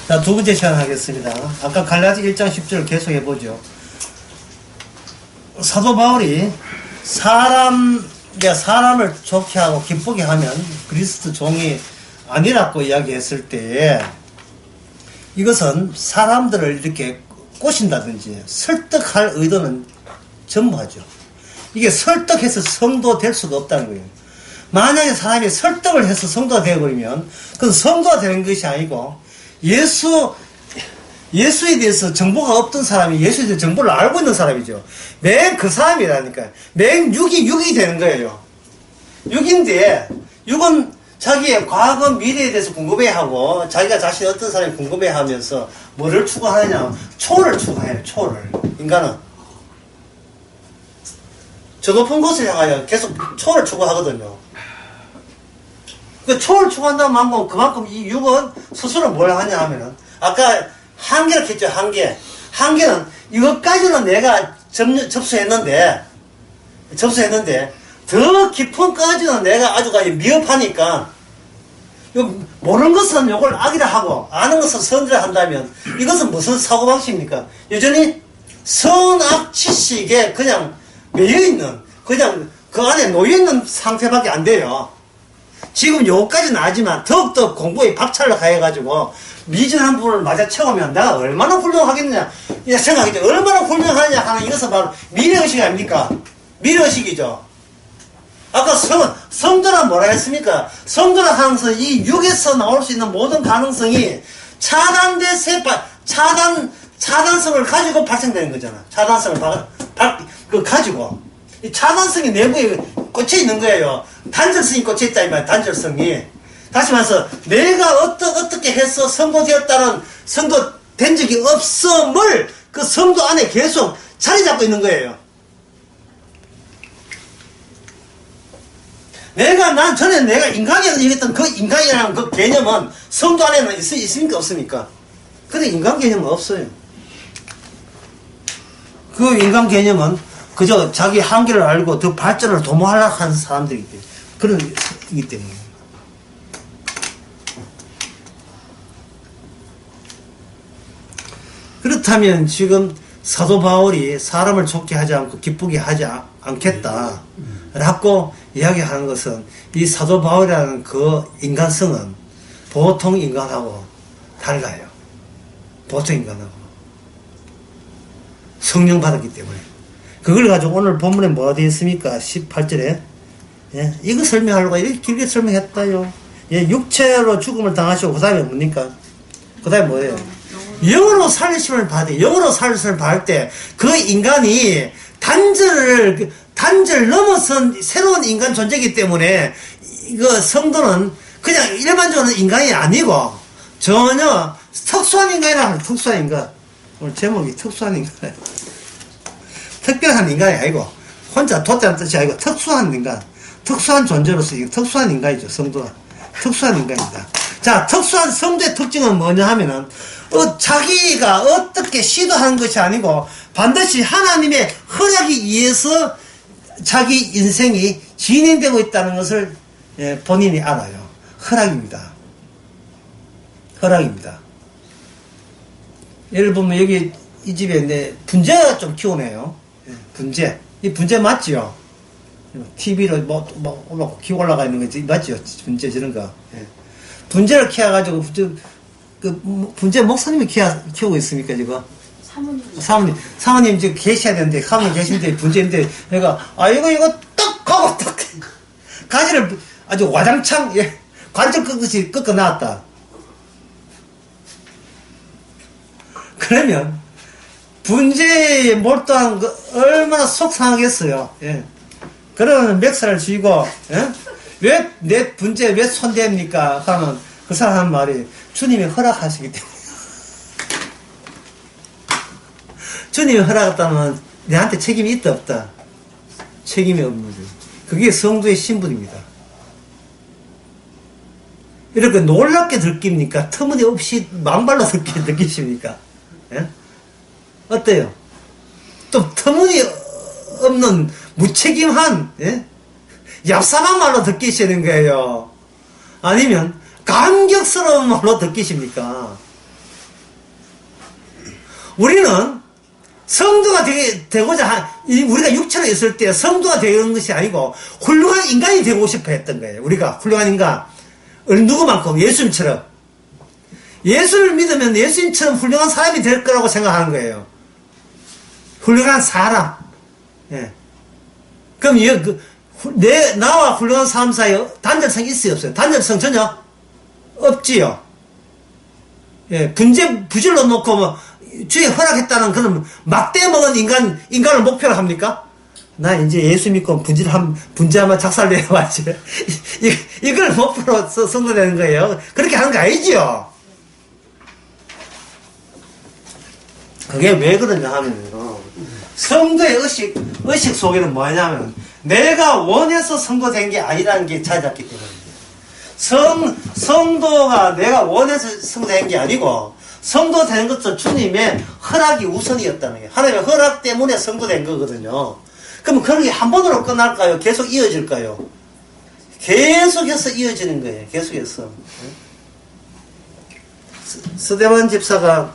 자, 두 번째 시간 하겠습니다. 아까 갈라디 1장 10절 계속 해보죠. 사도 바울이 사람을 좋게 하고 기쁘게 하면 그리스도 종이 아니라고 이야기했을 때 이것은 사람들을 이렇게 꼬신다든지 설득할 의도는 전무하죠. 이게 설득해서 성도 될 수가 없다는 거예요. 만약에 사람이 설득을 해서 성도가 되어버리면 그건 성도가 되는 것이 아니고 예수에 대해서 정보가 없던 사람이 예수에 대해서 정보를 알고 있는 사람이죠. 맨 그 사람이라니까요. 맨 육이 되는 거예요. 육인데 육은 자기의 과거 미래에 대해서 궁금해하고 자기가 자신 어떤 사람이 궁금해하면서 뭐를 추구하느냐, 초를 추구해요. 초를. 인간은 저 높은 곳을 향하여 계속 초를 추구하거든요. 그 초를 추구한다는 그만큼 이 육은 스스로 뭘 하냐 하면은 아까 한계를 했죠. 한계는 이것까지는 내가 접수했는데 더 깊은까지는 내가 아주까지 미흡하니까 모르는 것은 요걸 악이라 하고 아는 것은 선이라 한다면 이것은 무슨 사고방식입니까? 여전히 선악 지식에 그냥 매여있는 그냥 그 안에 놓여있는 상태밖에 안 돼요. 지금 요까지는 아지만 더욱더 공부에 박차를 가해가지고 미진한 부분을 맞아 채우면 내가 얼마나 훌륭하겠느냐 이 생각이죠. 얼마나 훌륭하냐 하는 이것은 바로 미래의식 아닙니까? 미래의식이죠. 아까 성도는 뭐라 했습니까? 성도는 항상 이 육에서 나올 수 있는 모든 가능성이 차단성을 가지고 발생되는 거잖아. 차단성을 가지고. 이 차단성이 내부에 꽂혀 있는 거예요. 단절성이 꽂혀 있다, 이 말이야, 단절성이. 다시 말해서, 내가 어떻게 해서 성도 되었다는, 성도 된 적이 없음을 그 성도 안에 계속 자리 잡고 있는 거예요. 전에 내가 인간이라고 얘기했던 그 인간이라는 그 개념은 성도 안에는 있습니까? 없습니까? 근데 인간 개념은 없어요. 그 인간 개념은 그저 자기 한계를 알고 더 발전을 도모하려고 하는 사람들이기 때문에. 그런이기 때문에. 그렇다면 지금 사도 바울이 사람을 좋게 하지 않고 기쁘게 하지 않겠다. 라고 이야기하는 것은 이 사도 바울이라는 그 인간성은 보통 인간하고 달라요. 보통 인간하고. 성령 받았기 때문에. 그걸 가지고 오늘 본문에 뭐가 되어 있습니까? 18절에. 예, 이거 설명하려고 이렇게 길게 설명했다요. 예, 육체로 죽음을 당하시고, 그 다음에 뭡니까? 그 다음에 뭐예요? 영으로 살리심을 받아요. 영으로 살리심을 받을 때, 그 인간이 단절을 넘어선 새로운 인간 존재이기 때문에, 이거 성도는 그냥 일반적으로 인간이 아니고, 전혀 특수한 인간이라 하면 특수한 인간. 오늘 제목이 특수한 인간. 특별한 인간이 아니고, 혼자 돛자는 뜻이 아니고, 특수한 인간. 특수한 존재로서 특수한 인간이죠, 성도는. 특수한 인간입니다. 자, 특수한 성도의 특징은 뭐냐 하면은, 자기가 어떻게 시도하는 것이 아니고, 반드시 하나님의 허락에 의해서 자기 인생이 진행되고 있다는 것을 본인이 알아요. 허락입니다. 허락입니다. 예를 보면 여기 이 집에 분재가 좀 키우네요. 분재. 이 분재 맞지요? TV로 키 올라가 있는 거 맞지요? 분재 저런 거. 분재를 키워가지고, 분재 목사님이 키우고 있습니까, 지금? 사모님 지금 계셔야 되는데, 사모님 계신데, 분재인데, 내가, 이거 딱 하고 딱, 가지를 아주 와장창, 관절 꺾듯이 꺾어 놨다. 그러면, 분재에 몰두한 거 얼마나 속상하겠어요. 그러면 멱살을 쥐고, 왜 내 분재에 왜 손댑니까? 하면 그 사람 하는 말이 주님이 허락하시기 때문에. 주님이 허락했다면 내한테 책임이 있다 없다? 책임이 없는 거죠. 그게 성도의 신분입니다. 이렇게 놀랍게 느낍니까? 터무니없이 망발로 느끼십니까? 어때요? 또 터무니없는 무책임한 얍삽한 말로 느끼시는 거예요? 아니면 감격스러운 말로 느끼십니까? 우리는 성도가 되고자 우리가 육체로 있을 때 성도가 되는 것이 아니고 훌륭한 인간이 되고 싶어 했던 거예요. 우리가 훌륭한 인간. 누구만큼? 예수님처럼. 예수를 믿으면 예수님처럼 훌륭한 사람이 될 거라고 생각하는 거예요. 훌륭한 사람. 예. 그럼 나와 훌륭한 사람 사이에 단절성이 있어요, 없어요? 단절성 전혀 없지요. 예, 부질로 놓고 뭐 주에 허락했다는 그런 막대 먹은 인간을 목표로 합니까? 나 이제 예수 믿고 분지하면 작살내야지. 이걸 목표로 선거되는 거예요. 그렇게 하는 거 아니죠? 그게 왜 그러냐 하면요. 성도의 의식 속에는 뭐냐면, 내가 원해서 선거된 게 아니라는 게 자리 잡기 때문입니다. 성도가 내가 원해서 선거된 게 아니고, 성도 되는 것도 주님의 허락이 우선이었다는 거예요. 하나님의 허락 때문에 성도된 거거든요. 그럼 그런 게 한 번으로 끝날까요? 계속 이어질까요? 계속해서 이어지는 거예요. 계속해서. 스데반 집사가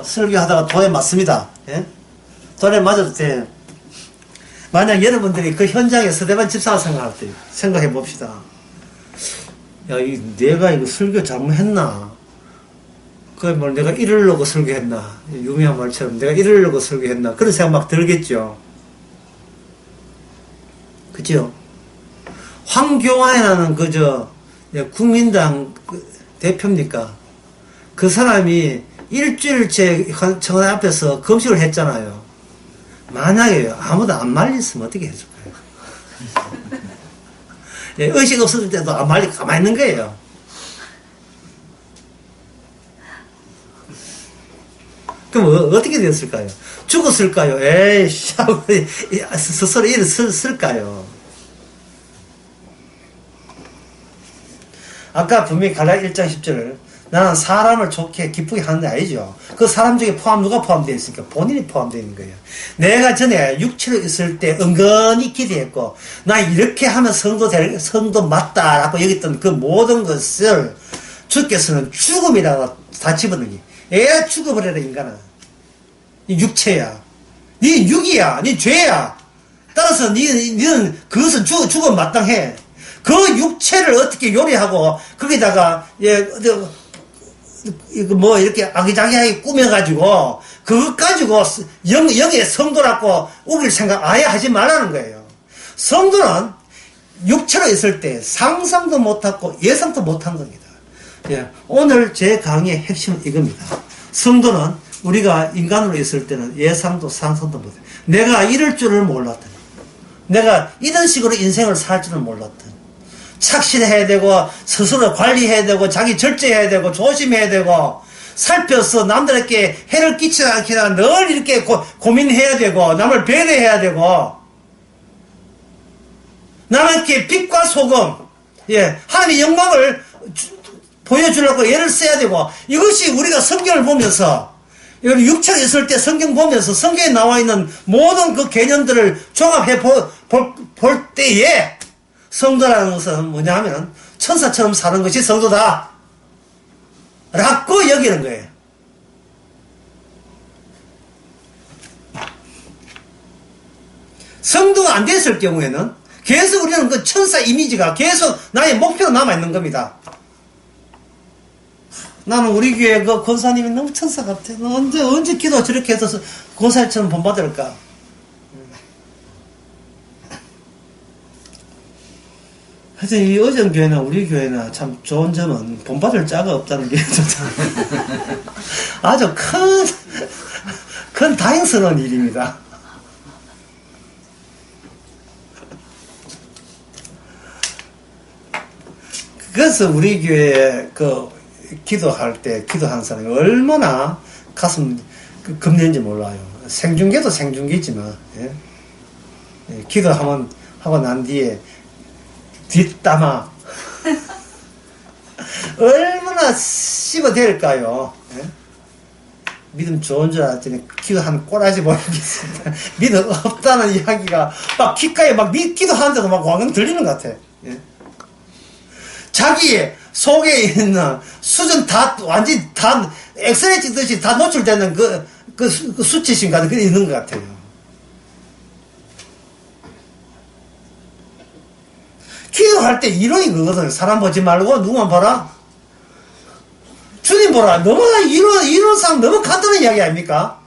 설교하다가 돌에 맞습니다. 예? 돌에 맞을 때, 만약 여러분들이 그 현장에 스데반 집사가 생각할 때, 생각해 봅시다. 야, 내가 이거 설교 잘못했나? 내가 이러려고 설교했나? 유명한 말처럼 내가 이러려고 설교했나? 그런 생각 막 들겠죠. 그죠? 황교안이라는 국민당 대표입니까? 그 사람이 일주일째 청와대 앞에서 금식을 했잖아요. 만약에 아무도 안 말렸으면 어떻게 해줄까요? 예, 의식 없을 때도 안 말리고 가만히 있는 거예요. 그럼 어떻게 됐을까요? 죽었을까요? 에이씨, 스스로 일어섰을까요? 아까 분명히 갈라디아 1장 10절을 나는 사람을 좋게 기쁘게 하는 게 아니죠. 그 사람 중에 누가 포함되어 있으니까 본인이 포함되어 있는 거예요. 내가 전에 육체로 있을 때 은근히 기대했고 나 이렇게 하면 성도 맞다라고 여겼던 그 모든 것을 주께서는 죽음이라고 다 집어넣기. 죽어버려라 인간아. 네 육체야. 네 육이야. 네 죄야. 따라서 니는 그것은 죽음 마땅해. 그 육체를 어떻게 요리하고 거기다가 이렇게 아기자기하게 꾸며가지고 그것 가지고 여기에 성도라고 우길 생각 아예 하지 말라는 거예요. 성도는 육체로 있을 때 상상도 못하고 예상도 못한 겁니다. 예, 오늘 제 강의의 핵심은 이겁니다. 성도는 우리가 인간으로 있을 때는 예상도 상상도 못해. 내가 이럴 줄을 몰랐더니, 내가 이런 식으로 인생을 살 줄을 몰랐더니, 착실해야 되고 스스로 관리해야 되고 자기 절제해야 되고 조심해야 되고 살펴서 남들에게 해를 끼치지 않게 늘 이렇게 고민해야 되고 남을 배려해야 되고 남에게 빛과 소금, 하나님의 영광을 보여주려고 애를 써야 되고, 이것이 우리가 성경을 보면서 육체로 있을 때 성경 보면서 성경에 나와 있는 모든 그 개념들을 종합해 볼 때에 성도라는 것은 뭐냐 하면 천사처럼 사는 것이 성도다 라고 여기는 거예요. 성도가 안 됐을 경우에는 계속 우리는 그 천사 이미지가 계속 나의 목표로 남아있는 겁니다. 나는 우리 교회 그 권사님이 너무 천사 같아. 언제 기도 저렇게 해서 권사님처럼 본받을까? 하여튼 이 의정교회나 우리 교회나 참 좋은 점은 본받을 자가 없다는 게 아주 큰 다행스러운 일입니다. 그래서 우리 교회에 기도할 때 기도하는 사람이 얼마나 가슴 겁내는지 몰라요. 생중계도 생중계지만 기도하고 난 뒤에 뒷담화 얼마나 씹어댈까요? 믿음 좋은 줄 알았더니 기도하는 꼬라지 모르겠습니다. 믿음 없다는 이야기가 막 귓가에 막 기도하는데도 막 왕은 들리는 것 같아. 자기의 속에 있는 수준 다, 완전히 다, 엑스레이 찍듯이 다 노출되는 그 수치심과 그게 있는 것 같아요. 기도할 때 이론이 그거거든. 사람 보지 말고 누구만 봐라. 주님 보라. 너무나 이론상 너무 간단한 이야기 아닙니까?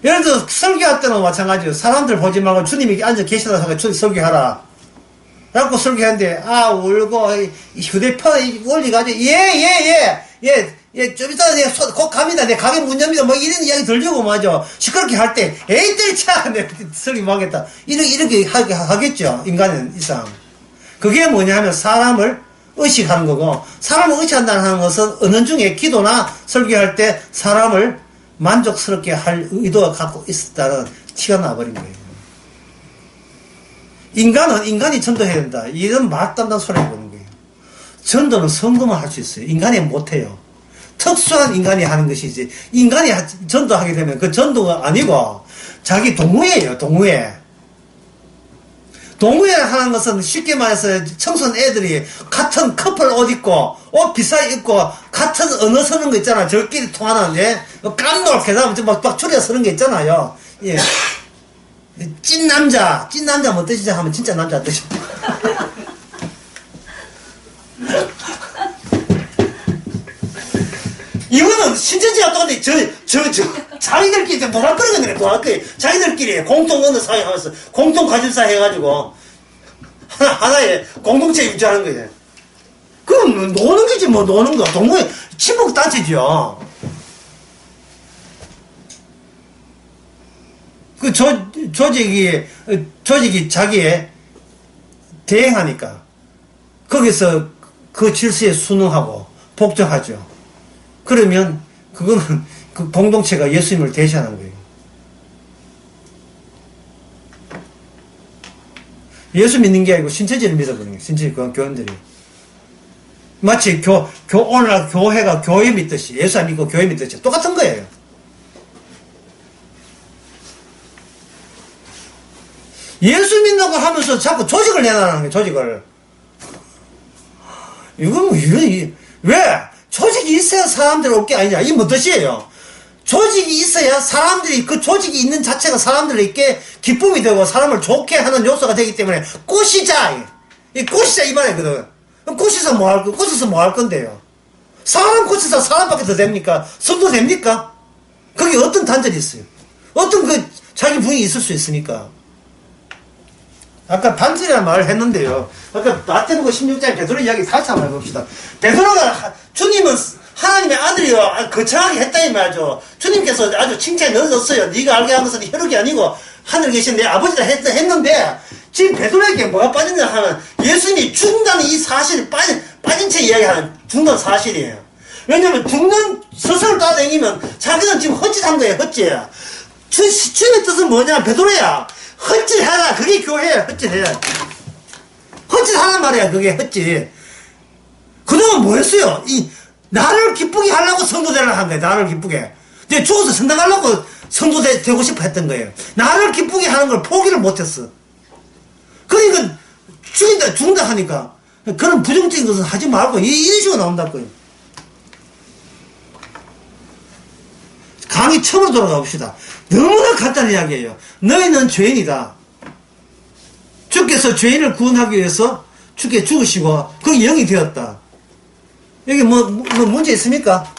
예를 들어 설교할 때는 마찬가지예요. 사람들 보지 말고 주님이 앉아 계시다 하고 주님 설교하라. 그래갖고 설교하는데 울고 휴대폰 올리가지고 좀 이따 곧 갑니다. 내 가게 문 엽니다. 뭐 이런 이야기 들리고 맞아. 시끄럽게 할 때 에이 때리차 내 설교 뭐 하겠다. 이렇게 하겠죠. 인간은 이상. 그게 뭐냐면 사람을 의식하는 거고, 사람을 의식한다는 것은 은연중에 기도나 설교할 때 사람을 만족스럽게 할 의도가 갖고 있었다는 티가 나버린 거예요. 인간은 인간이 전도해야 된다. 이런 말단단 소리 보는 거예요. 전도는 성도만 할 수 있어요. 인간이 못해요. 특수한 인간이 하는 것이지, 인간이 전도하게 되면 그 전도가 아니고 자기 동호회예요. 동호회 하는 것은 쉽게 말해서 청소년 애들이 같은 커플 옷 입고 옷 비싸게 입고 같은 언어 쓰는 거 있잖아. 저끼리 통하는 깜놀 계단 막 줄여 쓰는 게 있잖아요. 예. 찐 남자 뭐 뜻이지 하면 진짜 남자 뜻이. 이거는 신천지가 똑같은데 자기들끼리 노락거리는 거네. 노락거리 자기들끼리 공통 언어 사용하면서 공통 관심사 해가지고 하나의 공동체 유지하는 거예요. 그럼 노는 거지 뭐. 노는 거 동호회 친목 단체죠. 그 조직이 자기에 대행하니까 거기서 그 질서에 순응하고 복종하죠. 그러면 그거는 그 공동체가 예수님을 대신하는 거예요. 예수 믿는 게 아니고 신천지를 믿어보는 거예요. 신천지 교원들이. 마치 오늘날 교회가 교회 믿듯이, 예수 안 믿고 교회 믿듯이 똑같은 거예요. 예수 믿는다고 하면서 자꾸 조직을 내놔라는 거예요. 조직을. 왜? 조직이 있어야 사람들이 올 게 아니냐. 이게 뭐 뜻이에요? 조직이 있어야 사람들이, 그 조직이 있는 자체가 사람들에게 기쁨이 되고 사람을 좋게 하는 요소가 되기 때문에 꽃이자! 이 꽃이자 이 말이거든. 꽃이서 뭐 할 건데요? 사람 꽃이서 사람밖에 더 됩니까? 성도 됩니까? 거기 어떤 단절이 있어요? 어떤 자기 부인이 있을 수 있으니까. 아까 반절이라는 말을 했는데요. 아까 마태복음 16장 베드로 이야기 다시 한번 해봅시다. 베드로가 주님은 하나님의 아들이요 거창하게 했다 이 말이죠. 주님께서 아주 칭찬에 넣어줬어요. 네가 알게 한 것은 혈육이 아니고 하늘에 계신 내 아버지가 했는데 지금 베드로에게 뭐가 빠졌냐 하면 예수님이 죽는다는 이 사실이 빠진 채 이야기하는 죽는 사실이에요. 왜냐면 죽는 스스로 따라다니면 자기는 지금 헛짓한 거예요. 헛짓. 주님의 뜻은 뭐냐 베드로야. 헛짓해라. 그게 교회야. 헛짓해라. 헛짓하란 말이야. 그게 헛짓. 그동안 뭐 했어요? 나를 기쁘게 하려고 성도되려고 한 거예요. 나를 기쁘게. 내가 죽어서 성당하려고 성도되고 싶어 했던 거예요. 나를 기쁘게 하는 걸 포기를 못했어. 그러니까 죽는다 하니까 그런 부정적인 것은 하지 말고 이런 식으로 나온다고요. 강의 처음으로 돌아가 봅시다. 너무나 간단한 이야기예요. 너희는 죄인이다. 주께서 죄인을 구원하기 위해서 주께 죽으시고 그게 영이 되었다. 여기 뭐 문제 있습니까?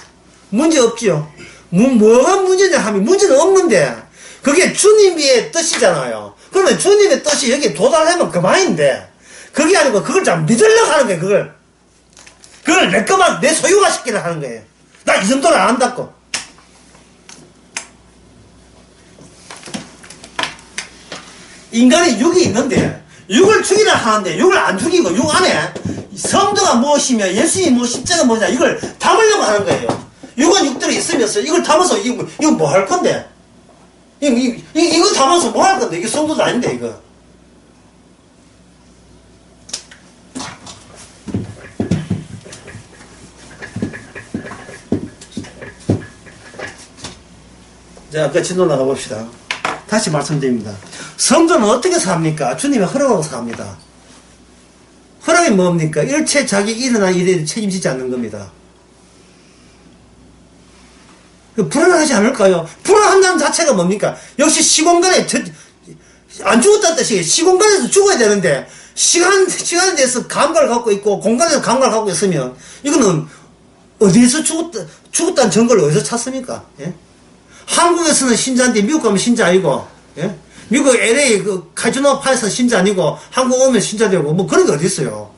문제 없지요. 뭐가 문제냐 하면 문제는 없는데 그게 주님의 뜻이잖아요. 그러면 주님의 뜻이 여기에 도달하면 그만인데 그게 아니고 그걸 잘 믿으려고 하는 거예요. 그걸 내 것만 내 소유화 시키려고 하는 거예요. 나 이 정도는 안 한다고. 인간이 육이 있는데 육을 죽이라 하는데 육을 안 죽이고 육 안에 성도가 무엇이며 예수님이 뭐 십자가 뭐냐 이걸 담으려고 하는 거예요. 육은 육대로 있으면서 이걸 담아서 이거 뭐 할 건데? 이거 담아서 뭐 할 건데? 이게 성도도 아닌데 이거. 자, 같이 놀아가 봅시다. 다시 말씀드립니다. 성도는 어떻게 삽니까? 주님의 허락하고 삽니다. 허락이 뭡니까? 일체 자기 일어난 일에 책임지지 않는 겁니다. 불안하지 않을까요? 불안한다는 자체가 뭡니까? 역시 시공간에 안 죽었다는 뜻이에요. 시공간에서 죽어야 되는데 시간에 대해서 감각을 갖고 있고 공간에서 감각을 갖고 있으면 이거는 어디에서 죽었다는 증거를 어디서 찾습니까? 예? 한국에서는 신자인데 미국 가면 신자 아니고, 예? 미국 LA 그 카지노 파에서 신자 아니고 한국 오면 신자 되고 뭐 그런 게 어디 있어요?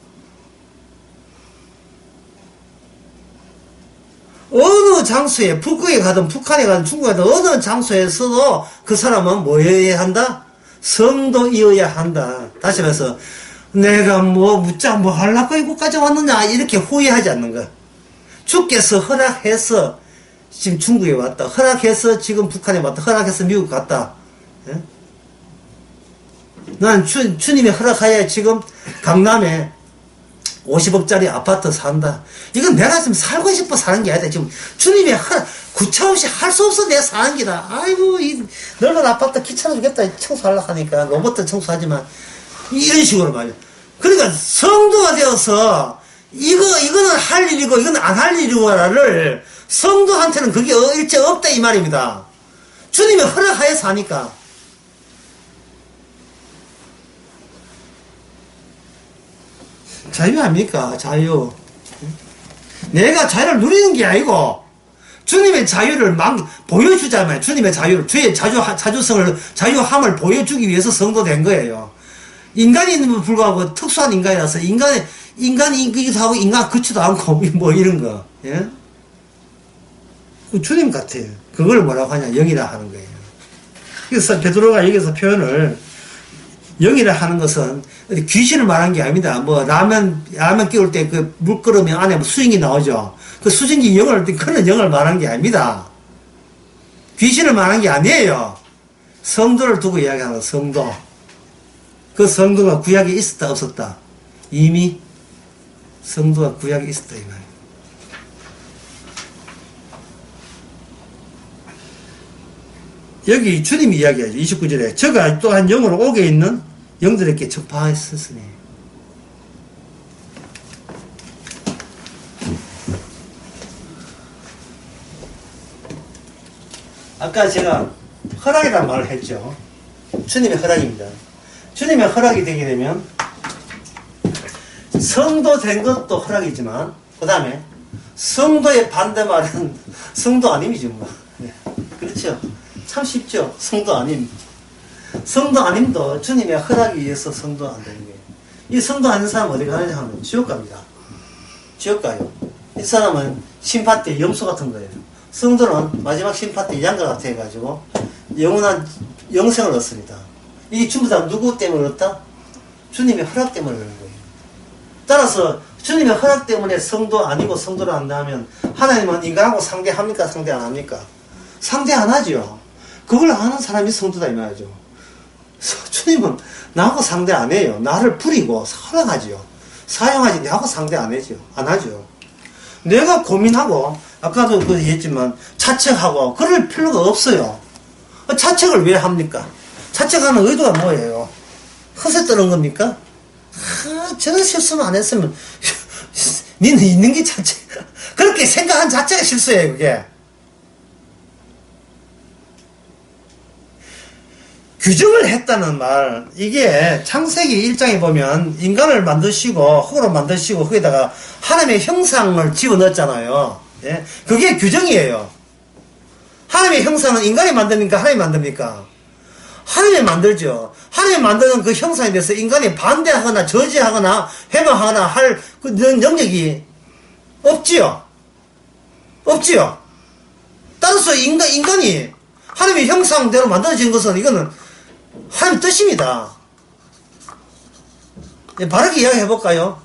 어느 장소에 북극에 가든 북한에 가든 중국에 가든 어느 장소에서도 그 사람은 뭐여야 한다? 성도이어야 한다. 다시 말해서 내가 뭐 묻자 뭐 하려고 이곳까지 왔느냐 이렇게 후회하지 않는 거. 주께서 허락해서 지금 중국에 왔다. 허락해서 지금 북한에 왔다. 허락해서 미국 갔다. 예? 난 주님의 허락하에 지금 강남에 50억짜리 아파트 산다. 이건 내가 지금 살고 싶어 사는 게 아니다. 지금 주님의 허락, 구차없이 할 수 없어 내가 사는 기다. 아이고, 이 넓은 아파트 귀찮아 죽겠다. 청소하려고 하니까. 로봇도 청소하지만. 이런 식으로 말이야. 그러니까 성도가 되어서 이거는 할 일이고 이건 안 할 일이고를 성도한테는 그게 일체 없다 이 말입니다. 주님의 허락하에 사니까. 자유 아닙니까? 자유. 내가 자유를 누리는 게 아니고 주님의 자유를 보여주자마요. 주님의 자유를, 주의 자주성을, 자유함을 보여주기 위해서 성도된 거예요. 인간인데도 불구하고 특수한 인간이라서 인간이기도 하고 인간 그치도 않고 뭐 이런 거. 예? 주님 같아요. 그걸 뭐라고 하냐? 영이라 하는 거예요. 그래서 베드로가 여기서 표현을 영이라 하는 것은 귀신을 말한 게 아닙니다. 뭐 라면 끼울 때 그 물 끓으면 안에 뭐 수증기 나오죠. 그 수증기 영을 그런 영을 말한 게 아닙니다. 귀신을 말한 게 아니에요. 성도를 두고 이야기하는 성도. 그 성도가 구약에 있었다 없었다. 이미 성도가 구약에 있었다 이 말이에요. 여기 주님이 이야기하죠. 29절에 저가 또한 영으로 옥에 있는 영들에게 전파하였으니. 아까 제가 허락이라는 말을 했죠. 주님의 허락입니다. 주님의 허락이 되게 되면 성도 된 것도 허락이지만 그 다음에 성도의 반대말은 성도 아님이죠. 뭐. 네. 그렇죠. 참 쉽죠. 성도 아님. 성도 아님도 주님의 허락에 의해서 성도 안 되는 거예요. 이 성도 아닌 사람 어디 가느냐 하면 지옥 갑니다. 지옥 가요. 이 사람은 심판 때 염소 같은 거예요. 성도는 마지막 심판 때 양과 같아 해가지고 영원한 영생을 얻습니다. 이게 전부 다 누구 때문에 얻었다? 주님의 허락 때문에 얻는 거예요. 따라서 주님의 허락 때문에 성도 아니고 성도를 한다면 하나님은 인간하고 상대합니까? 상대 안 합니까? 상대 안 하죠. 그걸 아는 사람이 성도다 이 말이죠. 주님은 나하고 상대 안 해요. 나를 부리고 사랑하지요. 사용하지 나하고 상대 안 하죠. 안 하죠. 내가 고민하고 아까도 그 얘기했지만 자책하고 그럴 필요가 없어요. 자책을 왜 합니까? 자책하는 의도가 뭐예요? 허세 떠는 겁니까? 저런 실수만 안 했으면 니는 있는 게 자책. 그렇게 생각한 자체가 실수예요. 그게. 규정을 했다는 말, 이게 창세기 1장에 보면 인간을 만드시고 흙으로 만드시고 거기다가 하나님의 형상을 집어넣었잖아요. 예? 그게 규정이에요. 하나님의 형상은 인간이 만듭니까? 하나님이 만듭니까? 하나님이 만들죠. 하나님이 만드는 그 형상에 대해서 인간이 반대하거나 저지하거나 해방하거나 할 그 능력이 없지요. 없지요. 따라서 인간이 하나님의 형상대로 만들어진 것은 이거는 하나님 뜻입니다. 바르게 이야기해 볼까요?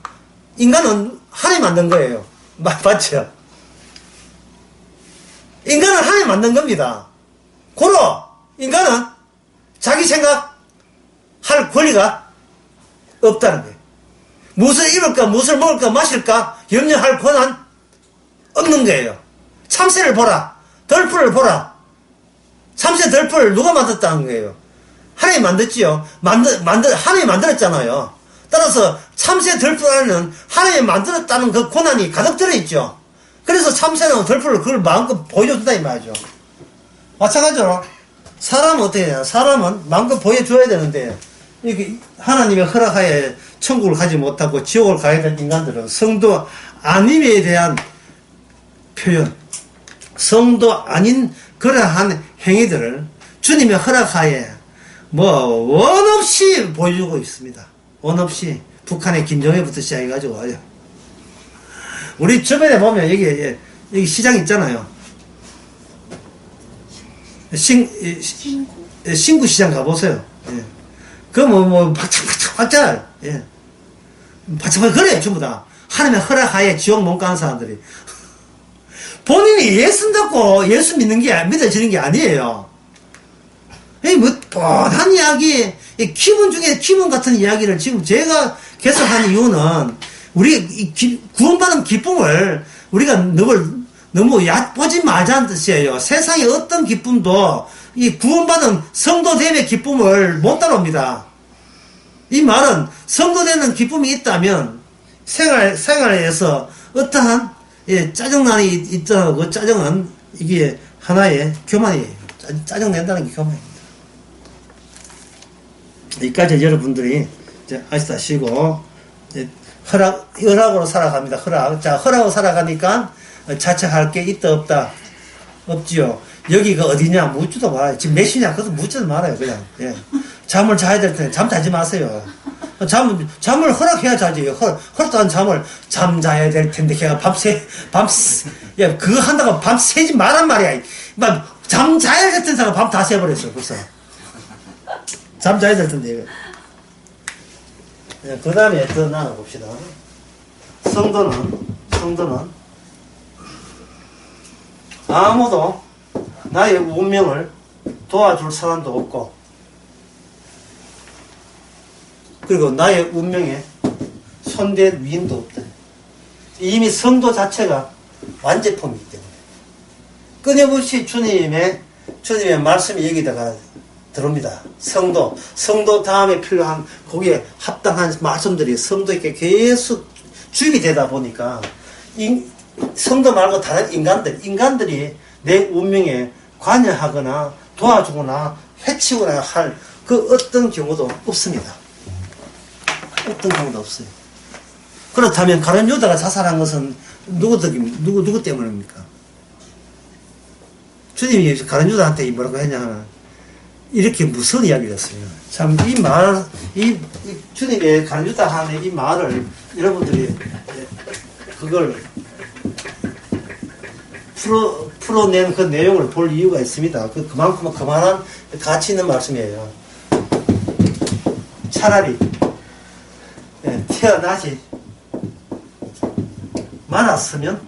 인간은 하나님 만든 거예요. 맞죠? 인간은 하나님 만든 겁니다. 고로 인간은 자기 생각 할 권리가 없다는 거예요. 무엇을 입을까, 무엇을 먹을까, 마실까 염려할 권한 없는 거예요. 참새를 보라, 덜풀을 보라. 참새 덜풀을 누가 만들었다는 거예요? 하나님 만들지요. 하나님 만들었잖아요. 따라서 참새 덜풀 안에는 하나님 만들었다는 그 고난이 가득 들어있죠. 그래서 참새는 덜풀을 그걸 마음껏 보여준다 이 말이죠. 마찬가지로 사람은 어떻게 해야 사람은 마음껏 보여줘야 되는데 이렇게 하나님의 허락하에 천국을 가지 못하고 지옥을 가야 될 인간들은 성도 아님에 대한 표현, 성도 아닌 그러한 행위들을 주님의 허락하에 원 없이 보여주고 있습니다. 원 없이 북한의 김정일부터 시작해가지고 우리 주변에 보면 여기 시장 있잖아요. 신구 시장 가보세요. 예. 그 박차박차 예. 박차박차 그래요 전부 다. 하나님의 허락하에 지옥 못 가는 사람들이 본인이 예수 믿고 예수 믿어지는 게 아니에요. 이 뭐 뻔한 이야기, 기분 중에 기분 같은 이야기를 지금 제가 계속한 이유는 우리 구원받은 기쁨을 우리가 너무 얕보지 말자는 뜻이에요. 세상의 어떤 기쁨도 이 구원받은 성도됨의 기쁨을 못 따라옵니다. 이 말은 성도되는 기쁨이 있다면 생활에서 어떠한 짜증난이 있던 그 짜증은 이게 하나의 교만이에요. 짜증낸다는 게 교만입니다. 여기까지 여러분들이 이제 아시다시고 허락으로 살아갑니다. 허락으로 살아가니까 자책할 게 있다 없다 없지요. 여기가 어디냐 묻지도 말아요. 지금 몇 시냐 그것도 묻지도 말아요. 그냥 잠을 자야 될 텐데 잠 자지 마세요. 잠을 허락해야 자지. 허락한 잠 자야 될 텐데 걔가 그거 한다고 밤 새지 말란 말이야. 잠 자야 될 텐데 밤 다 새버렸어 벌써. 잠 자야 될 텐데 그 다음에 더 나가봅시다. 성도는 아무도 나의 운명을 도와줄 사람도 없고 그리고 나의 운명에 손댈 위인도 없다. 이미 성도 자체가 완제품이기 때문에 끊임없이 주님의 말씀이 여기다가 들어옵니다. 성도 다음에 필요한 거기에 합당한 말씀들이 성도에게 계속 주입이 되다 보니까 성도 말고 다른 인간들이 내 운명에 관여하거나 도와주거나 해치거나 할 그 어떤 경우도 없습니다. 어떤 경우도 없어요. 그렇다면 가룟 유다가 자살한 것은 누구 때문입니까? 주님이 가룟 유다한테 뭐라고 했냐 이렇게 무서운 이야기를 했어요. 참 이 주님의 가룟 유다 하는 이 말을 여러분들이 그걸 풀어낸 그 내용을 볼 이유가 있습니다. 그만큼 그만한 가치 있는 말씀이에요. 차라리 태어나지 말았으면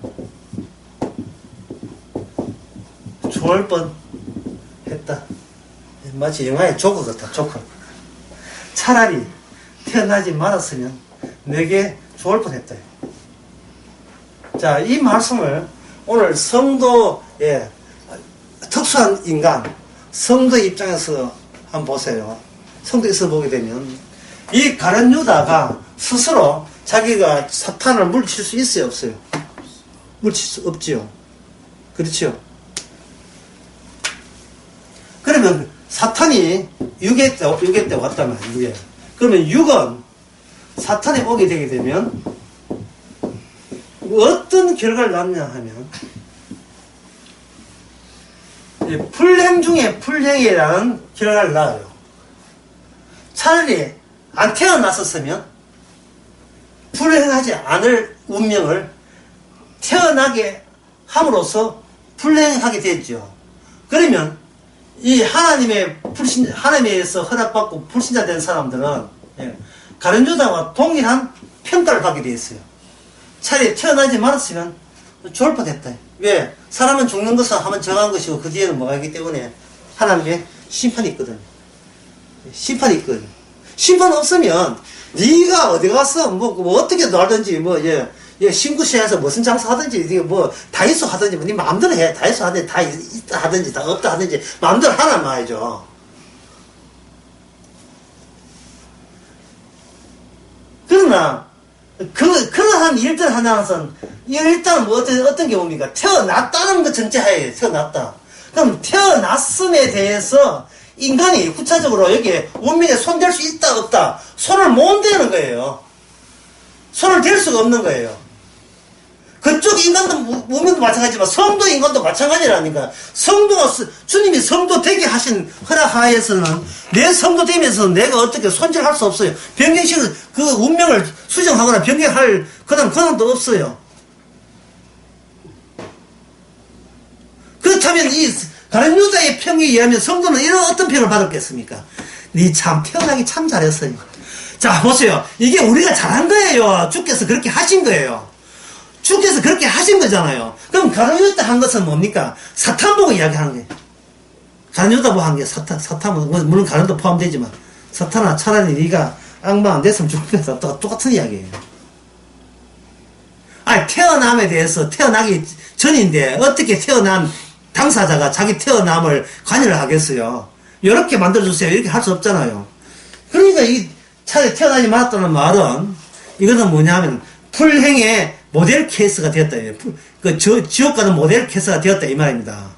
좋을 뻔 했다. 마치 영화의 조커 같아, 조커. 차라리 태어나지 말았으면 내게 좋을 뻔 했다. 자, 이 말씀을 오늘 성도의 특수한 인간, 성도 입장에서 한번 보세요. 성도에서 보게 되면 이 가룟 유다가 스스로 자기가 사탄을 물리칠 수 있어요, 없어요? 물리칠 수 없지요. 그렇죠? 그러면 사탄이 6회 때 왔다면 6회. 그러면 6은 사탄이 오게 되게 되면 어떤 결과를 낳냐 하면 불행 중에 불행이라는 결과를 낳아요. 차라리 안 태어났었으면 불행하지 않을 운명을 태어나게 함으로써 불행하게 됐죠. 그러면 이 하나님에서 허락받고 불신자 된 사람들은 가룟 유다와 동일한 평가를 받게 되어 있어요. 차라리 태어나지 말았으면 좋을 뻔했다. 왜? 사람은 죽는 것은 한번 정한 것이고 그 뒤에는 뭐가 있기 때문에 하나님의 심판이 있거든요. 심판이 있거든요. 심판 없으면 네가 어디 가서 뭐 어떻게 놀든지 신구시장에서 무슨 장사 하든지 다이소 하든지 네 마음대로 해. 다이소 하든지 다 있다 하든지 다 없다 하든지 마음대로 하란 말이죠. 그러나, 그러한 일들 하나는, 일단 뭐 어떤 경우입니까? 태어났다는 것 전제하에 태어났다. 그럼 태어났음에 대해서 인간이 구체적으로 여기에 운명에 손댈 수 있다, 없다? 손을 못 대는 거예요. 손을 댈 수가 없는 거예요. 그쪽 인간도, 운명도 마찬가지지만 성도 인간도 마찬가지라니까. 성도가, 주님이 성도 되게 하신 허락하에서는 내 성도 되면서 내가 어떻게 손질할 수 없어요. 변경식을, 그 운명을 수정하거나 변경할 그런도 없어요. 그렇다면 이 가룟 유다의 평에 의하면 성도는 이런 어떤 평을 받았겠습니까? 니 참 태어나기 참 잘했어요. 자, 보세요. 이게 우리가 잘한 거예요. 주께서 그렇게 하신 거예요. 주께서 그렇게 하신 거잖아요. 그럼 가룟 유다 한 것은 뭡니까? 사탄 보고 이야기하는 거예요. 가룟 유다 보고 한 게 사탄, 물론 가룟도 포함되지만, 사탄아, 차라리 네가 악마 안 됐으면 좋겠다. 똑같은 이야기예요. 아니, 태어남에 대해서 태어나기 전인데, 어떻게 태어난 당사자가 자기 태어남을 관여를 하겠어요? 이렇게 만들어주세요. 이렇게 할 수 없잖아요. 그러니까 차라리 태어나지 말았다는 말은, 이거는 뭐냐면, 풀행의 모델 케이스가 되었다. 지옥 가는 모델 케이스가 되었다. 이 말입니다.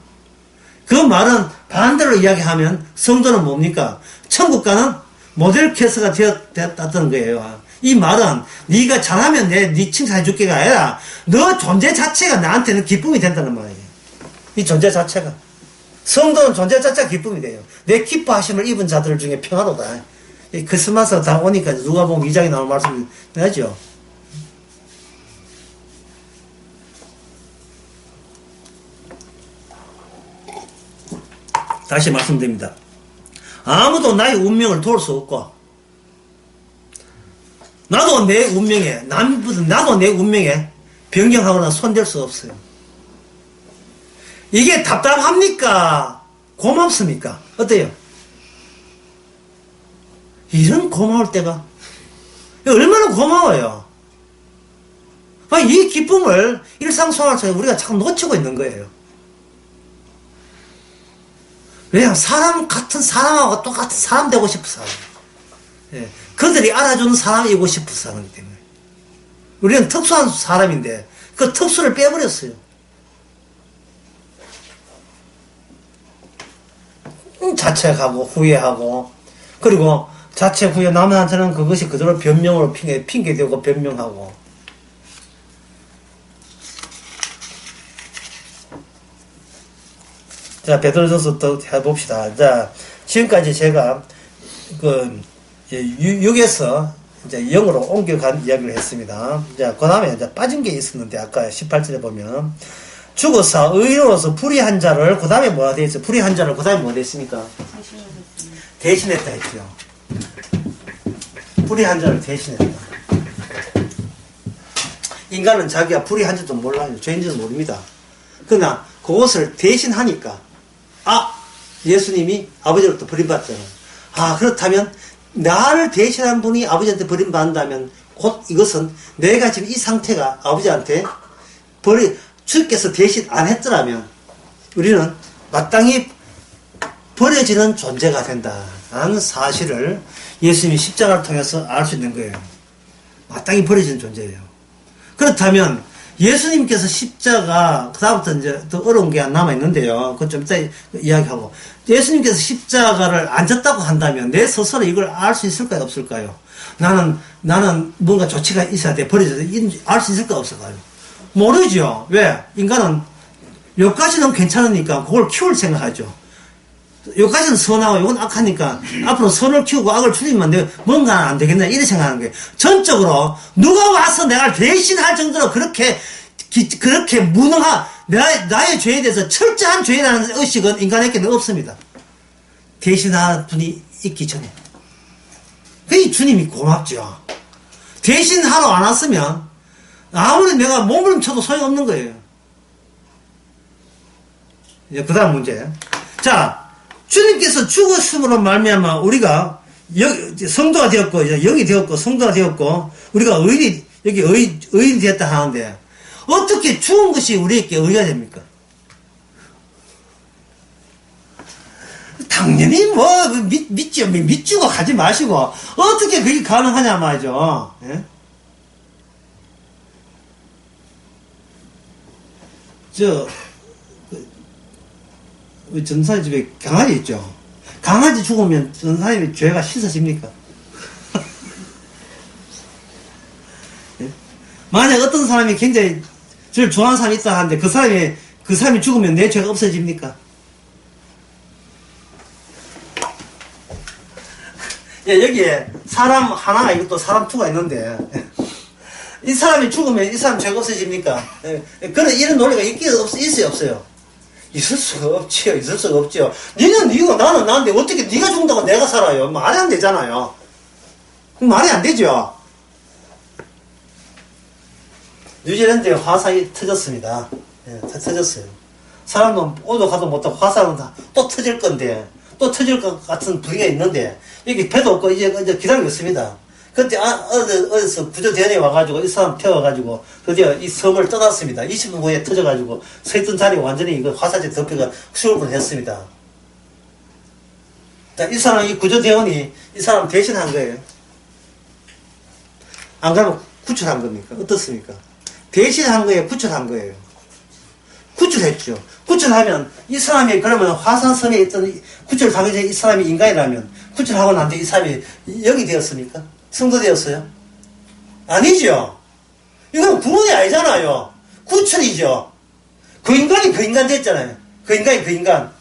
그 말은 반대로 이야기하면 성도는 뭡니까? 천국 가는 모델 케이스가 되었다는 거예요. 이 말은 네가 잘하면 네 칭찬해 줄게가 아니라 너 존재 자체가 나한테는 기쁨이 된다는 말이에요. 이 존재 자체가. 성도는 존재 자체가 기쁨이 돼요. 내 기뻐하심을 입은 자들 중에 평화로다. 이 크리스마스 다 오니까 누가 보면 2장에 나올 말씀이 나죠. 다시 말씀드립니다. 아무도 나의 운명을 도울 수 없고, 나도 내 운명에 변경하거나 손댈 수 없어요. 이게 답답합니까? 고맙습니까? 어때요? 이런 고마울 때가 얼마나 고마워요. 이 기쁨을 일상생활 속에 우리가 자꾸 놓치고 있는 거예요. 왜냐하면 사람 같은 사람하고 똑같은 사람 되고 싶어서 예. 그들이 알아주는 사람이고 싶어서 하기 때문에 우리는 특수한 사람인데 그 특수를 빼버렸어요. 자책하고 후회하고 그리고 자책 후회 남한테는 그것이 그대로 변명으로 핑계대고 변명하고 자, 베드로전서 또 해봅시다. 자, 지금까지 제가, 6에서 이제 0으로 옮겨간 이야기를 했습니다. 자, 그 다음에 이제 빠진 게 있었는데, 아까 18절에 보면, 죽어서 의로워서 불의한 자를, 그 다음에 뭐가 되어있어요? 불의한 자를, 그 다음에 뭐가 되었습니까? 대신했다 했죠. 불의한 자를 대신했다. 인간은 자기가 불의한 줄도 몰라요. 죄인지도 모릅니다. 그러나, 그것을 대신하니까, 예수님이 아버지로부터 버림받잖아요. 그렇다면 나를 대신한 분이 아버지한테 버림받는다면 곧 이것은 내가 지금 이 상태가 아버지한테 주께서 대신 안 했더라면 우리는 마땅히 버려지는 존재가 된다라는 사실을 예수님이 십자가를 통해서 알 수 있는 거예요. 마땅히 버려지는 존재예요. 그렇다면 예수님께서 십자가, 그다음부터 이제 더 어려운 게 남아있는데요. 그건 좀 이따 이야기하고. 예수님께서 십자가를 안 졌다고 한다면 내 스스로 이걸 알 수 있을까요? 없을까요? 나는 뭔가 조치가 있어야 돼. 버려져야 돼. 알 수 있을까요? 없을까요? 모르죠. 왜? 인간은 여기까지는 괜찮으니까 그걸 키울 생각하죠. 여기까지는 선하고 이건 악하니까 앞으로 선을 키우고 악을 줄이면 뭔가 안 되겠나 이렇게 생각하는 거예요. 전적으로 누가 와서 내가 대신할 정도로 그렇게 나의 죄에 대해서 철저한 죄라는 의식은 인간에게는 없습니다. 대신할 분이 있기 전에. 그게 주님이 고맙죠. 대신하러 안 왔으면 아무리 내가 몸을 쳐도 소용없는 거예요. 이제 그 다음 문제. 자, 주님께서 죽으심으로 말미암아 우리가 성도가 되었고 영이 되었고 성도가 되었고 우리가 의인이 되었다 하는데 어떻게 죽은 것이 우리에게 의가 됩니까? 당연히 믿죠. 믿주고 가지 마시고 어떻게 그게 가능하냐 말이죠. 예? 우리 전사님 집에 강아지 있죠? 강아지 죽으면 전사님의 죄가 씻어집니까? 예? 만약 어떤 사람이 굉장히 저를 좋아하는 사람이 있다 하는데 그 사람이 죽으면 내 죄가 없어집니까? 예, 여기에 사람 하나가 있고 또 사람 투가 있는데 이 사람이 죽으면 이 사람 죄가 없어집니까? 예, 그런 이런 논리가 있어요, 없어요? 있을 수가 없지요. 있을 수가 없지요. 니는 니고 나는 나인데 어떻게 니가 죽는다고 내가 살아요? 말이 안 되잖아요. 말이 안 되죠. 뉴질랜드에 화산이 터졌습니다. 예, 터졌어요. 사람도 오도 가도 못하고 화산은 또 터질 건데 또 터질 것 같은 분위기가 있는데 여기 배도 없고 이제 기다리고 있습니다. 그때 어디서 구조대원이 와가지고 이 사람 태워가지고 드디어 이 섬을 떠났습니다. 20분 후에 터져가지고 서 있던 자리가 완전히 화산재 덮여가 죽을 뻔했습니다. 이 사람 이 구조대원이 이 사람 대신한 거예요. 안 그러면 구출한 겁니까? 어떻습니까? 대신한 거예요? 구출한 거예요? 구출했죠. 구출하면 이 사람이 그러면 화산섬에 있던 구출하기 전에 이 사람이 인간이라면 구출하고 난 뒤에 이 사람이 영이 되었습니까? 성도 되었어요? 아니죠. 이건 구원이 아니잖아요. 구출이죠. 그 인간이 그 인간 됐잖아요. 그 인간이 그 인간.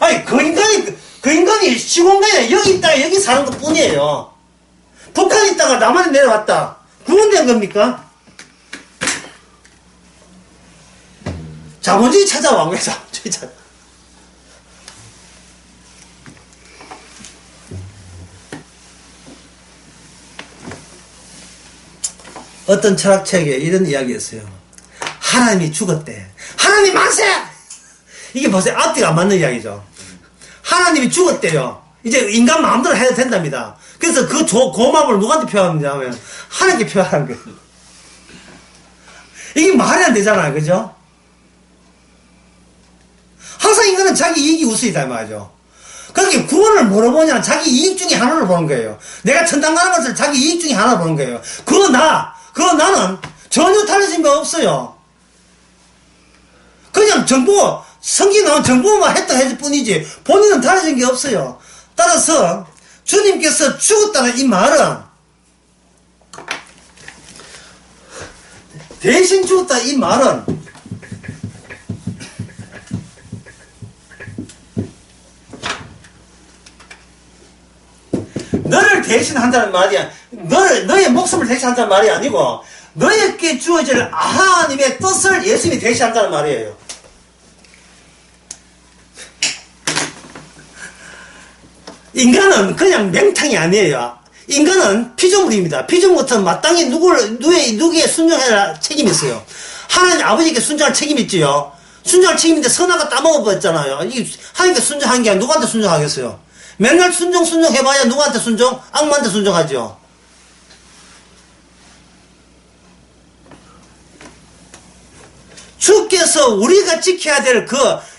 아니 그 인간이 시공간이 여기 있다 여기 사는 것 뿐이에요. 북한에 있다가 남한에 내려왔다. 구원된 겁니까? 자본주의 찾아와. 왜 자본주의 찾아? 어떤 철학책에 이런 이야기였어요. 하나님이 죽었대. 하나님 만세! 이게 보세요. 앞뒤가 안 맞는 이야기죠. 하나님이 죽었대요. 이제 인간 마음대로 해도 된답니다. 그래서 그 고마움을 누구한테 표현하냐면 하나님께 표현하는 거예요. 이게 말이 안 되잖아요. 그죠? 항상 인간은 자기 이익이 우선이다 말이죠. 그렇게 구원을 뭐로 보냐면 자기 이익 중에 하나를 보는 거예요. 내가 천당 가는 것을 자기 이익 중에 하나를 보는 거예요. 그거 나는 전혀 달라진 거 없어요. 그냥 성경 나온 정보만 했다 했을 뿐이지 본인은 달라진 게 없어요. 따라서 주님께서 죽었다는 이 말은 대신 죽었다 이 말은 너를 대신한다는 말이야. 너의 목숨을 대신한다는 말이 아니고 너에게 주어질 하나님의 뜻을 예수님이 대신한다는 말이에요. 인간은 그냥 맹탕이 아니에요. 인간은 피조물입니다. 피조물 같은 마땅히 누구에 순종해야 책임이 있어요. 하나님 아버지께 순종할 책임이 있지요. 순종할 책임인데 선악과 따먹어버렸잖아요. 하나님께 순종한 게 아니라 누구한테 순종하겠어요? 맨날 순종해봐야 누구한테 순종? 악마한테 순종하죠. 주께서 우리가 지켜야 될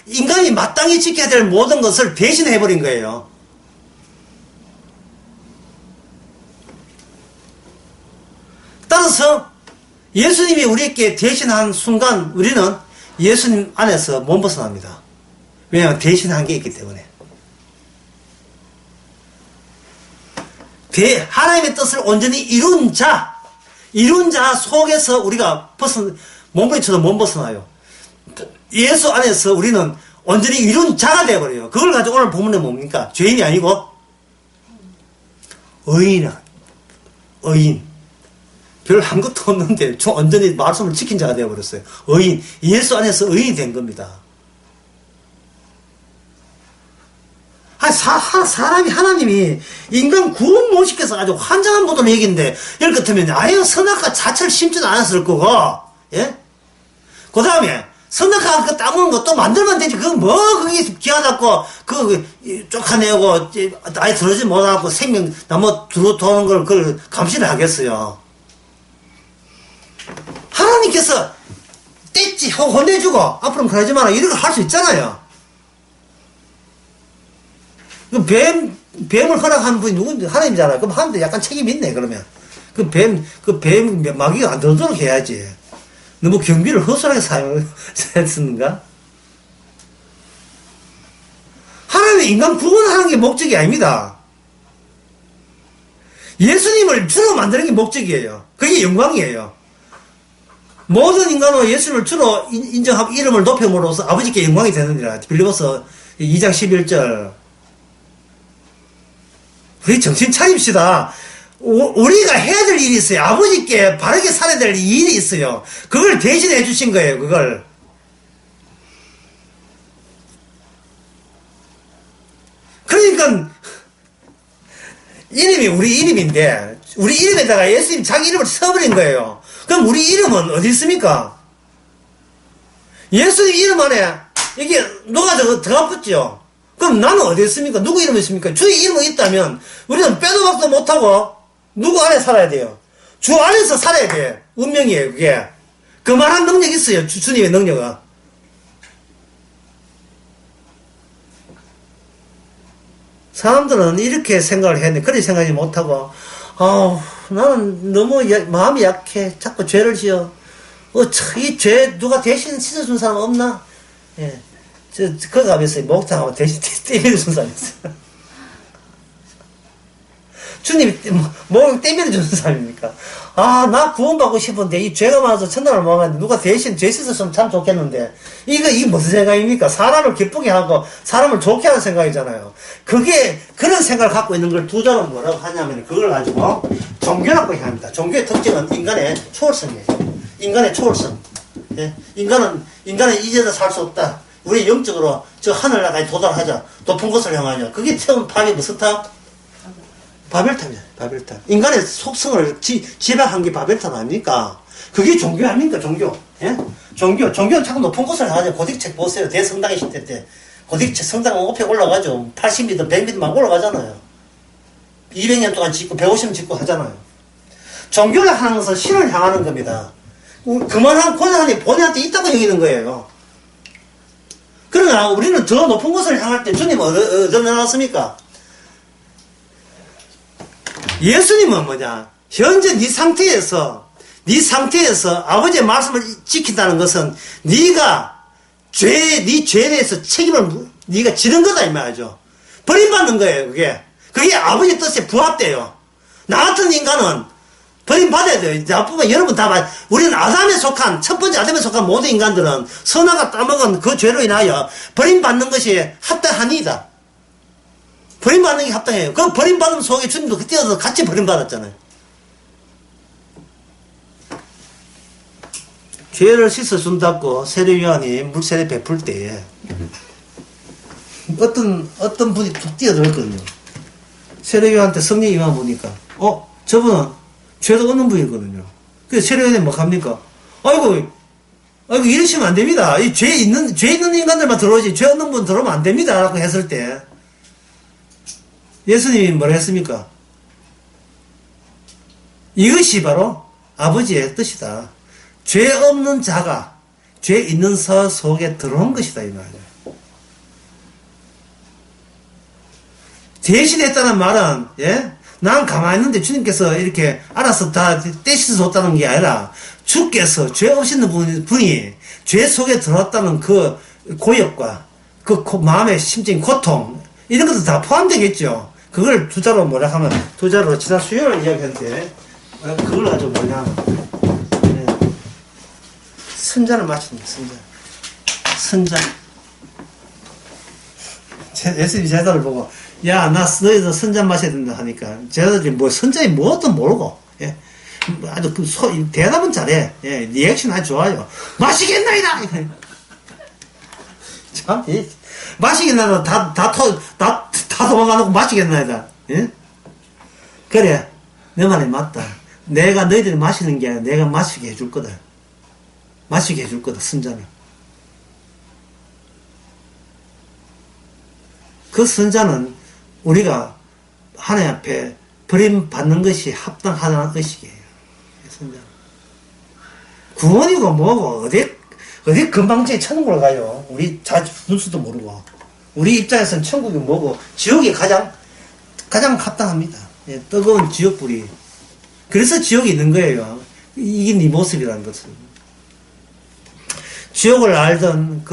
인간이 마땅히 지켜야 될 모든 것을 대신해버린 거예요. 따라서 예수님이 우리에게 대신한 순간 우리는 예수님 안에서 못 벗어납니다. 왜냐하면 대신한 게 있기 때문에. 하나님의 뜻을 온전히 이룬 자 속에서 우리가 몸부림쳐도 못 벗어나요. 예수 안에서 우리는 온전히 이룬 자가 되어버려요. 그걸 가지고 오늘 본문은 뭡니까? 죄인이 아니고 의인. 별 아무것도 없는데 온전히 말씀을 지킨 자가 되어버렸어요. 의인. 예수 안에서 의인이 된 겁니다. 사람이 하나님이 인간 구원 못 시켜서 아주 환장한 모든 얘기인데 이럴 것 같으면 아예 선악과 자체를 심지도 않았을 거고, 예? 그 다음에 선악과 그 따먹는 것도 만들면 되지. 그게 기가 잡고 쫓아내고 아예 들어오지 못하고 생명 나무 들어도는 걸 그걸 감시를 하겠어요. 하나님께서 뗐지 혼내주고 앞으로는 그러지 마라 이런 걸 할 수 있잖아요. 뱀을 허락한 분이 누군지 하나님이잖아요. 그럼 하나님도 약간 책임이 있네, 그러면. 그 뱀, 마귀가 안 들어오도록 해야지. 너무 경비를 허술하게 사용했었는가? 하나님은 인간 구원하는 게 목적이 아닙니다. 예수님을 주로 만드는 게 목적이에요. 그게 영광이에요. 모든 인간은 예수님을 주로 인정하고 이름을 높임으로써 아버지께 영광이 되느니라. 빌립보서 2장 11절. 우리 정신 차립시다. 우리가 해야 될 일이 있어요. 아버지께 바르게 살아야 될 일이 있어요. 그걸 대신해 주신 거예요. 그걸. 그러니까 이름이 우리 이름인데 우리 이름에다가 예수님 자기 이름을 써버린 거예요. 그럼 우리 이름은 어디 있습니까? 예수님 이름 안에 이게 누가 들어가 붙죠? 그럼 나는 어디 있습니까? 누구 이름이 있습니까? 주의 이름이 있다면 우리는 빼도 박도 못하고 누구 안에 살아야 돼요? 주 안에서 살아야 돼. 운명이에요, 그게. 그만한 능력이 있어요, 주님의 능력은. 사람들은 이렇게 생각을 했는데, 그렇게 생각하지 못하고, 나는 너무 마음이 약해. 자꾸 죄를 지어. 이 죄 누가 대신 씻어준 사람 없나? 예. 그 가면서 목장하고 대신 때려준 사람이 있어요. 주님이 목 때려주는 사람입니까? 나 구원받고 싶은데 이 죄가 많아서 천당을 못 가는데 누가 대신 죄 씻었으면 참 좋겠는데 이게 무슨 생각입니까? 사람을 기쁘게 하고 사람을 좋게 하는 생각이잖아요. 그런 생각을 갖고 있는 걸 두 자로 뭐라고 하냐면 그걸 가지고 종교라고 합니다. 종교의 특징은 인간의 초월성이에요. 인간의 초월성. 예? 인간은 이제는 살 수 없다. 우리 영적으로 저 하늘나라까지 도달하자. 높은 곳을 향하자. 그게 처음 팝이 무슨 탑? 바벨탑이야, 바벨탑. 인간의 속성을 지배한 게 바벨탑 아닙니까? 그게 종교 아닙니까, 종교? 예? 종교는 자꾸 높은 곳을 하죠. 고딕책 보세요. 대성당의 시대 때. 고딕책 성당 높이 올라가죠. 80m, 100m 막 올라가잖아요. 200년 동안 짓고, 150년 짓고 하잖아요. 종교를 하는 것은 신을 향하는 겁니다. 그만한 권한이 본인한테 있다고 여기는 거예요. 그러나 우리는 더 높은 곳을 향할 때 주님 어디서 나왔습니까? 예수님은 뭐냐? 현재 네 상태에서 아버지의 말씀을 지킨다는 것은 네가 네 죄에 대해서 책임을 네가 지는 거다 이 말이죠. 버림받는 거예요. 그게 아버지 뜻에 부합돼요. 나 같은 인간은 버림받아야 돼요. 나쁘면 여러분 다 우리는 첫 번째 아담에 속한 모든 인간들은 선악과 따먹은 그 죄로 인하여 버림받는 것이 합당하니이다. 버림받는 게 합당해요. 그 버림받음 속에 주님도 그때도 같이 버림받았잖아요. 죄를 씻어준다고 세례요한이 물세례 베풀 때에 어떤 분이 툭 뛰어들었거든요. 세례요한한테 성령 임한 보니까 저분은 죄도 없는 분이거든요. 그래서 세례요한이 뭐 합니까? 아이고 이러시면 안 됩니다. 죄 있는 인간들만 들어오지 죄 없는 분 들어오면 안 됩니다. 라고 했을 때 예수님이 뭐라 했습니까? 이것이 바로 아버지의 뜻이다. 죄 없는 자가 죄 있는 서 속에 들어온 것이다 이 말이에요. 대신했다는 말은 난 가만히 있는데 주님께서 이렇게 알아서 다 떼셔서 줬다는 게 아니라 주께서 죄 없이 있는 분이 죄 속에 들어왔다는 그 고역과 그 마음의 심적인 고통 이런 것도 다 포함되겠죠. 그걸 두 자로 뭐라 하면 두 자로 지난 수요일 이야기했는데 그걸 가지고 뭐냐 하면 선잔을 마시는 거예요. 선잔. 예수님이 제자들 보고 야 나 너희들 선잔 마셔야 된다 하니까 제자들이 뭐 선잔이 무엇도 모르고 아주 대답은 잘해. 리액션 아주 좋아요. 마시겠나이다. 참 마시겠나이다 다 도망가놓고 마시겠나이다. 그래 내 말이 맞다. 내가 너희들이 마시는 게 아니라 내가 마시게 해줄 거다. 마시게 해줄 거다 선잔을. 그 선잔은 우리가 하나님 앞에 버림받는 것이 합당하다는 의식이에요. 선잔. 구원이고 뭐고 어디 금방지에 천국을 가요. 우리 눈수도 모르고. 우리 입장에서는 천국이 뭐고 지옥이 가장 합당합니다. 뜨거운 지옥불이 그래서 지옥이 있는 거예요. 이게 네 모습이라는 것은. 지옥을 알던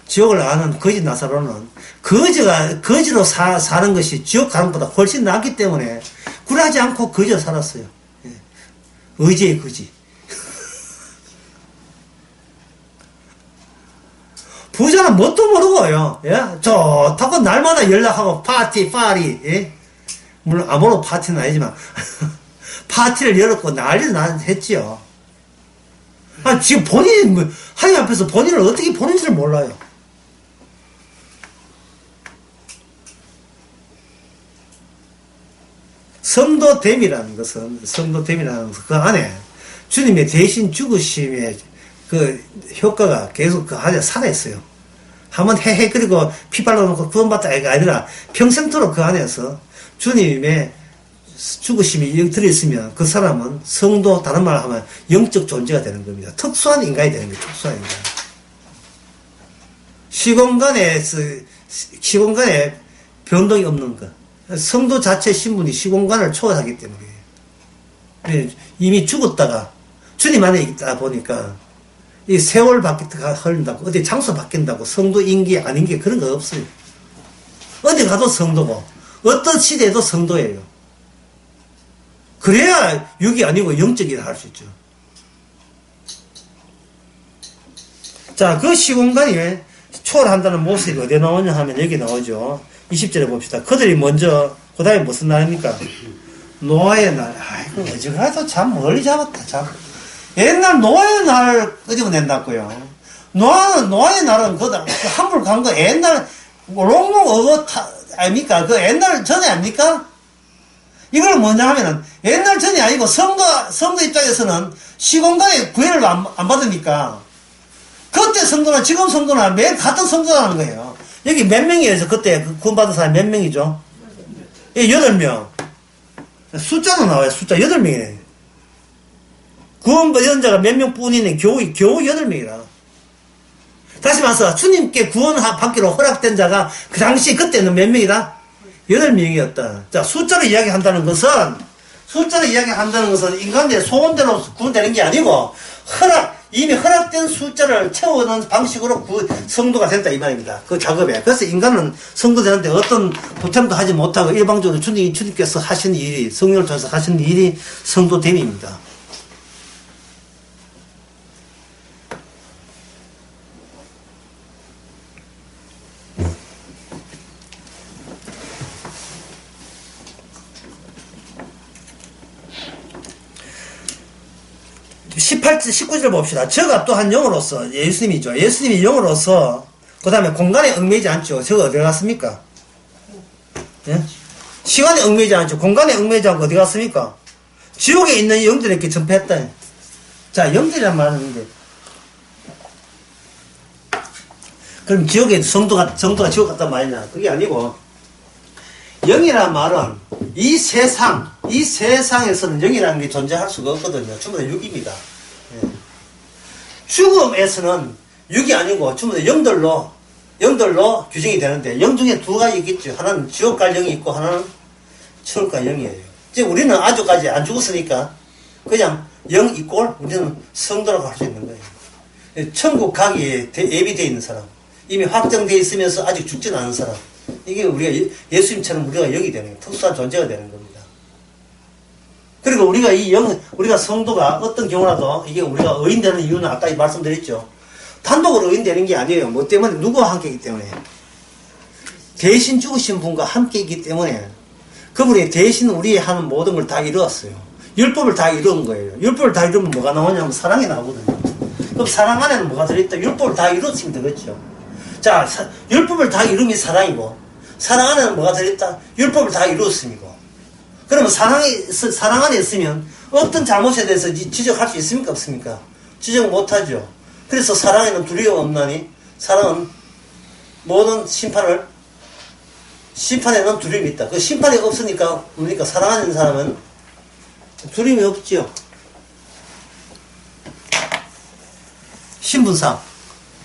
지옥을 아는 거지 나사로는 거지로 사는 것이 지옥 가는 것보다 훨씬 낫기 때문에 굴하지 않고 거지로 살았어요. 예. 의지의 거지. 부자는 뭣도 모르고요. 예? 좋다고 날마다 연락하고 파티, 예? 물론 아무로 파티는 아니지만 파티를 열었고 난리도 했지요. 지금 본인이 하나님 앞에서 본인을 어떻게 보는지를 몰라요. 성도됨이라는 것은 그 안에 주님의 대신 죽으심의 그 효과가 계속 그 안에 살아있어요. 한번 헤헤거리고 피 발라놓고 구원받다가 아니라 평생토록 그 안에서 주님의 죽으심이 들어있으면 그 사람은 성도, 다른 말로 하면 영적 존재가 되는 겁니다. 특수한 인간이 되는 거예요. 특수한 인간. 시공간에 변동이 없는 것. 성도 자체 신분이 시공간을 초월하기 때문에 이미 죽었다가 주님 안에 있다 보니까 이 세월 흐른다고 어디 장소 바뀐다고 성도 인기 아닌 게 그런 거 없어요. 어디 가도 성도고 어떤 시대에도 성도예요. 그래야 육이 아니고 영적이라 할 수 있죠. 자, 그 시공간이 초월한다는 모습이 어디에 나오냐 하면 여기 나오죠. 20절에 봅시다. 그들이 먼저, 그 다음에 무슨 날입니까? 노아의 날. 아이고, 어지간해도 참 멀리 잡았다, 참. 옛날 노아의 날 끄집어낸다고요. 노아의 날은 한불 간 거 옛날, 롱롱 아닙니까? 그 옛날 전에 아닙니까? 이걸 뭐냐 하면은, 옛날 전이 아니고 성도 입장에서는 시공간에 구애를 안 받으니까, 그때 성도나 지금 성도나 매일 같은 성도라는 거예요. 여기 몇 명이에요? 그때 구원받은 사람이 몇 명이죠? 8명. 숫자로 나와요. 숫자 8명이네. 구원받은 자가 몇 명뿐이네. 겨우 8명이라. 다시 말해서 주님께 구원받기로 허락된 자가 그 당시 그때는 몇 명이다? 8명이었다. 자, 숫자로 이야기한다는 것은 인간의 소원대로 구원되는 게 아니고 이미 허락된 숫자를 채우는 방식으로 성도가 된다 이 말입니다. 그 작업에. 그래서 인간은 성도 되는데 어떤 보탬도 하지 못하고 일방적으로 주님께서 하시는 일이, 성령을 통해서 하시는 일이 성도됨입니다. (18절) (19절) 봅시다. 저가 또한 영으로서, 예수님이죠. 예수님이 영으로서 그 다음에 공간에 얽매이지 않죠. 저가 어디 갔습니까? 예? 시간에 얽매이지 않죠. 공간에 얽매이지 않고 어디 갔습니까? 지옥에 있는 영들에게 전폐했다. 자, 영들이란 말은 있는데, 그럼 지옥에 성도가 지옥 갔단 말이냐? 그게 아니고, 영이란 말은 이 세상에서는 영이라는 게 존재할 수가 없거든요. 전부 다 육입니다. 예. 죽음에서는 육이 아니고 전부 다 영들로 규정이 되는데, 영 중에 두 가지 있겠죠. 하나는 지옥 갈 영이 있고 하나는 천국 갈 영이에요. 즉 우리는 아직까지 안 죽었으니까 그냥 영 이꼴 우리는 성도라고 할 수 있는 거예요. 천국 가기 예비되어 있는 사람, 이미 확정되어 있으면서 아직 죽진 않은 사람, 이게 우리가 예수님처럼 우리가 영이 되는 거예요. 특수한 존재가 되는 겁니다. 그리고 우리가 성도가 어떤 경우라도 이게 우리가 의인되는 이유는 아까 말씀드렸죠. 단독으로 의인되는 게 아니에요. 뭐 때문에? 누구와 함께 있기 때문에. 대신 죽으신 분과 함께 있기 때문에 그분이 대신 우리 하는 모든 걸 다 이루었어요. 율법을 다 이룬 거예요. 율법을 다 이루면 뭐가 나오냐면 사랑이 나오거든요. 그럼 사랑 안에는 뭐가 들어있다? 율법을 다 이뤘으면 되겠죠. 자, 율법을 다 이루면 사랑이고, 사랑 안에는 뭐가 들어있다? 율법을 다 이루었음이고. 그러면 사랑 안에 있으면 어떤 잘못에 대해서 지적할 수 있습니까? 없습니까? 지적 못하죠. 그래서 사랑에는 두려움 없나니, 사랑은 모든 심판에는 두려움이 있다. 그 심판이 없으니까, 그러니까 사랑하는 사람은 두려움이 없지요. 신분상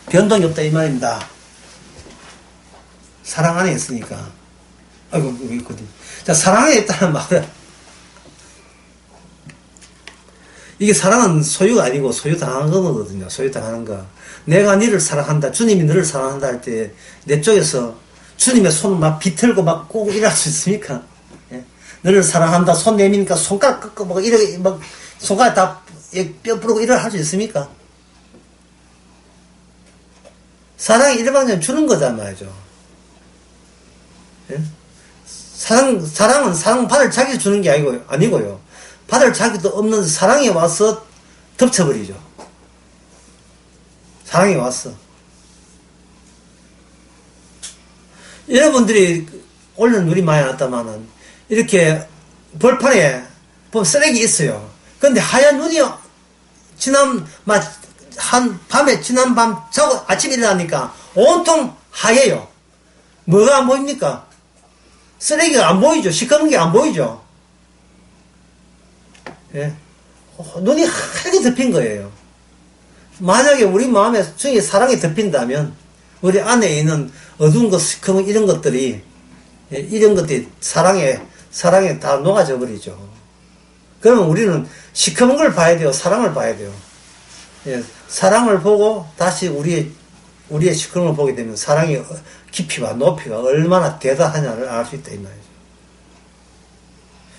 변동이 없다 이 말입니다. 사랑 안에 있으니까. 아이고, 여기 있거든. 자, 사랑 안에 있다는 말은 이게 사랑은 소유가 아니고 소유당하는 거거든요. 소유당하는 거. 내가 너를 사랑한다. 주님이 너를 사랑한다 할 때 내 쪽에서 주님의 손을 막 비틀고 막 꼭 일할 수 있습니까? 예? 너를 사랑한다. 손 내미니까 손가락 꺾고 막 이렇게 막 손가락 다 뼈 부르고 일을 할 수 있습니까? 사랑이 일방적으로 주는 거단 말이죠. 예? 사랑은 사랑 받을 자기 주는 게 아니고요. 받을 자기도 없는 사랑이 와서 덮쳐버리죠. 사랑이 왔어. 여러분들이 오늘 눈이 많이 왔다마는 이렇게 벌판에 보면 쓰레기 있어요. 근데 하얀 눈이 지난 밤 자고 아침에 일어나니까 온통 하얘요. 뭐가 안 보입니까? 쓰레기가 안 보이죠. 시커먼 게 안 보이죠. 예. 눈이 하얗게 덮인 거예요. 만약에 우리 마음에 중에 사랑이 덮인다면 우리 안에 있는 어두운 것, 시커먼 이런 것들이 사랑에 다 녹아져 버리죠. 그러면 우리는 시커먼 걸 봐야 돼요. 사랑을 봐야 돼요. 예. 사랑을 보고 다시 우리의 시커먼 걸 보게 되면 사랑의 깊이와 높이가 얼마나 대단하냐를 알 수 있다 이 말이죠.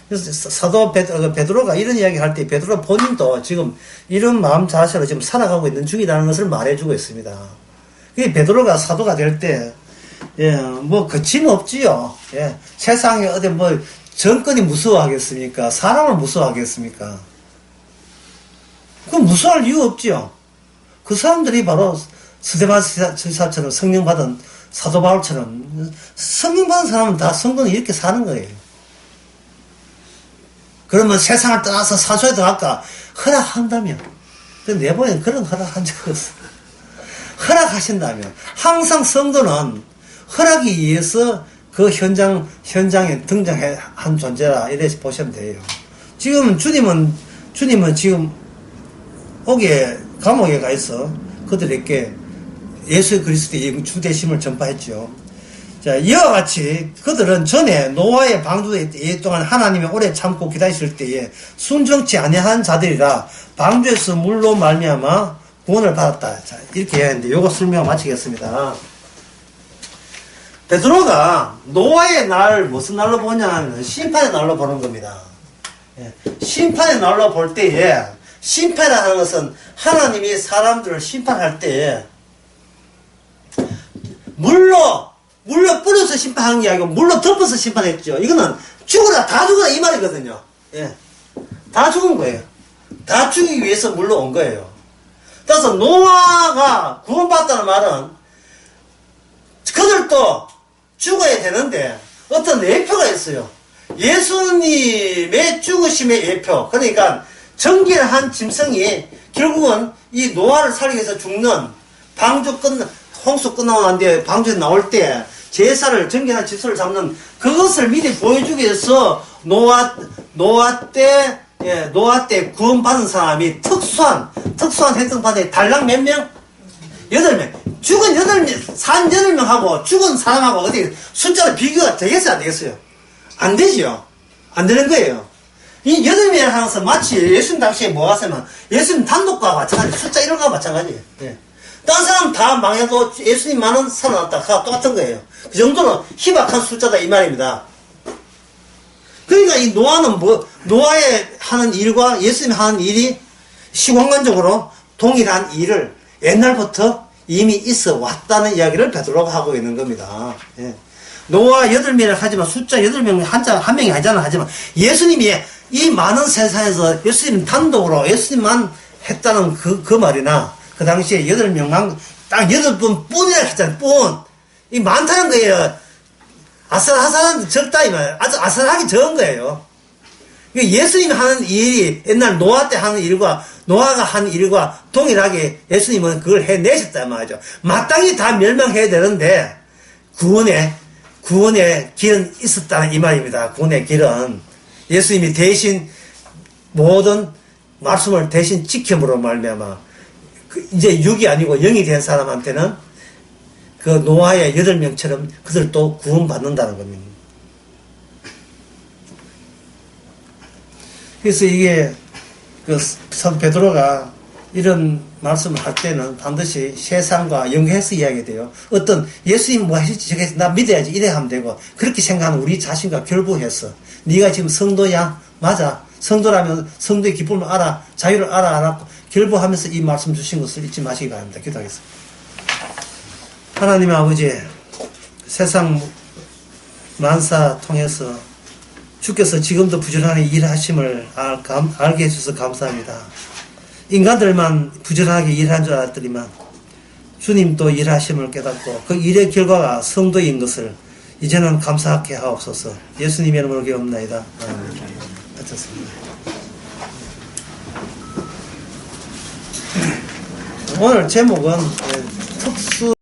그래서 사도 베드로가 이런 이야기 할 때 베드로 본인도 지금 이런 마음 자세로 지금 살아가고 있는 중이라는 것을 말해주고 있습니다. 그 베드로가 사도가 될 때, 예, 뭐 거침없지요. 예, 세상에 어디 뭐 정권이 무서워하겠습니까? 사람을 무서워하겠습니까? 그 무서워할 이유 없지요. 그 사람들이 바로 스데반 지사처럼 성령 받은 사도 바울처럼 성령 받은 사람은 다 성도는 이렇게 사는 거예요. 그러면 세상을 떠나서 사소에 들어갈까? 허락한다면. 근데 내보내는 그런 허락한 적 없어. 허락하신다면. 항상 성도는 허락에 의해서 그 현장에 등장한 존재라, 이래서 보시면 돼요. 지금 주님은 지금 감옥에 가 있어. 그들에게 예수 그리스도의 주되심을 전파했죠. 자, 이와 같이 그들은 전에 노아의 방주에 동안 하나님이 오래 참고 기다리실 때에 순정치 아니한 자들이라 방주에서 물로 말미암아 구원을 받았다. 자, 이렇게 해야 하는데 요거 설명 마치겠습니다. 베드로가 노아의 날 무슨 날로 보냐면 심판의 날로 보는 겁니다. 예, 심판의 날로 볼 때에 심판이라는 것은 하나님이 사람들을 심판할 때에 물로 뿌려서 심판한 게 아니고 물로 덮어서 심판했죠. 이거는 다 죽어라 이 말이거든요. 예. 다 죽은 거예요. 다 죽이기 위해서 물로 온 거예요. 따라서 노아가 구원받았다는 말은 그들도 죽어야 되는데 어떤 예표가 있어요. 예수님의 죽으심의 예표. 그러니까 정결한 짐승이 결국은 이 노아를 살리기 위해서 죽는 홍수 끝나고 난 뒤에 방주에 나올 때 제사를 정결한 질서를 잡는 그것을 미리 보여주기 위해서 노아 때 구원받은 사람이 특수한 획득받은 달랑 몇 명? 8명. 죽은 8명, 산 8명하고 죽은 사람하고 어디 숫자로 비교가 되겠어요, 안 되겠어요? 안 되지요. 안 되는 거예요. 이 8명이라는 것은 마치 예수님 당시에 뭐 하시면 예수님 단독과 마찬가지, 숫자 1호가 마찬가지예요. 예. 딴 사람 다 망해도 예수님만은 살아났다. 똑같은 거예요. 그 정도는 희박한 숫자다 이 말입니다. 그러니까 이 노아는 노아의 하는 일과 예수님이 하는 일이 시공간적으로 동일한 일을 옛날부터 이미 있어 왔다는 이야기를 베드로가 하고 있는 겁니다. 예. 노아 8명이라 하지만 숫자 8명 한 명이 아니잖아 하지만 예수님이 이 많은 세상에서 예수님 단독으로 예수님만 했다는 그 말이나 그 당시에 8명만, 딱 8분 뿐이라 했잖아요, 뿐. 이 많다는 거예요. 아슬아슬한 적다, 이 말. 아주 아슬하게 적은 거예요. 예수님이 하는 일이 옛날 노아 때 하는 일과, 노아가 하는 일과 동일하게 예수님은 그걸 해내셨단 말이죠. 마땅히 다 멸망해야 되는데, 구원의 길은 있었다는 이 말입니다. 구원의 길은. 예수님이 대신 모든 말씀을 대신 지킴으로 말미암아 이제 6이 아니고 0이 된 사람한테는 그 노아의 8명처럼 그들도 구원받는다는 겁니다. 그래서 이게 성 베드로가 이런 말씀을 할 때는 반드시 세상과 연계해서 이야기해야 돼요. 어떤 예수님 뭐 하실지 저게 나 믿어야지 이래 하면 되고 그렇게 생각하는 우리 자신과 결부해서 네가 지금 성도야? 맞아. 성도라면 성도의 기쁨을 알아. 자유를 알아. 결부하면서 이 말씀 주신 것을 잊지 마시기 바랍니다. 기도하겠습니다. 하나님의 아버지, 세상 만사 통해서 주께서 지금도 부지런하게 일하심을 알게 해주셔서 감사합니다. 인간들만 부지런하게 일한 줄 알았더니만 주님도 일하심을 깨닫고 그 일의 결과가 성도인 것을 이제는 감사하게 하옵소서. 예수님의 이름으로 기도합니다. 마쳤습니다. 오늘 제목은 특수